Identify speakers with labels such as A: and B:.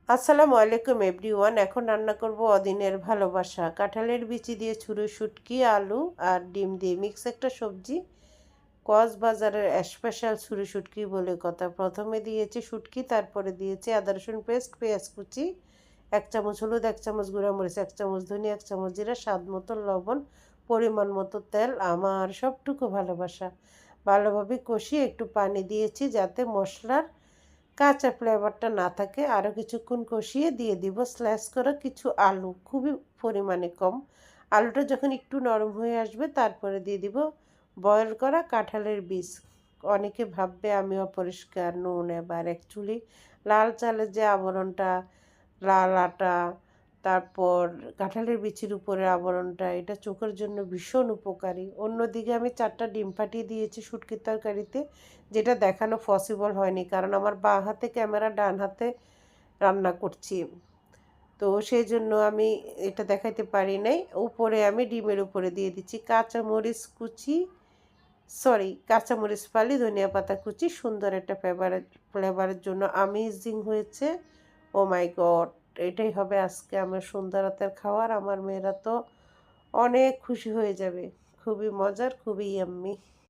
A: আসসালামু আলাইকুম এভরিওয়ান। এখন রান্না করব অদিনের ভালোবাসা। কাঁঠালের বিচি দিয়ে ছুরি শুটকি, আলু আর ডিম দিয়ে মিক্স একটা সবজি। কক্সবাজারের স্পেশাল ছুরি শুটকি বলে কথা। প্রথমে দিয়েছি শুটকি, তারপরে দিয়েছি আদা রসুন পেস্ট, পেঁয়াজ কুচি, 1 চামচ হলুদ, 1 চামচ গুঁড়া মরিচ, 1 চামচ ধনিয়া, 1 চামচ জিরা, স্বাদ মতো লবণ, পরিমাণ মতো তেল, আমার সবটুকু ভালোবাসা। ভালোভাবে কষিয়ে একটু পানি দিয়েছি যাতে মশলার কাঁচা ফ্লেভারটা না থাকে। আরও কিছুক্ষণ কষিয়ে দিয়ে দিব স্ল্যাশ করা কিছু আলু, খুবই পরিমাণে কম। আলুটা যখন একটু নরম হয়ে আসবে তারপরে দিয়ে দিব বয়েল করা কাঁঠালের বীজ। অনেকে ভাববে আমি অপরিষ্কার, নুন এবার অ্যাকচুয়ালি লাল চালের যে আবরণটা, লাল আটা, তারপর কাঁঠালের বিচির উপরে আবরণটা, এটা চোখের জন্য ভীষণ উপকারী। অন্যদিকে আমি 4টা ডিম ফাটিয়ে দিয়েছি শুটকির তরকারিতে, যেটা দেখানো পসিবল হয়নি কারণ আমার বাঁ হাতে ক্যামেরা, ডান হাতে রান্না করছি। তো সেই জন্য আমি এটা দেখাইতে পারি নাই। উপরে আমি ডিমের উপরে দিয়ে দিচ্ছি কাঁচামরিচ কুচি, কাঁচামরিচ ফালি, ধনিয়া পাতা কুচি, সুন্দর একটা ফ্লেভারের জন্য আমেজিং হয়েছে। ও মাই গড! এটাই হবে আজকে আমার সন্ধ্যা রাতের খাবার। আমার মেয়েরা তো অনেক খুশি হয়ে যাবে। খুবই মজার, খুবই ইয়াম্মি।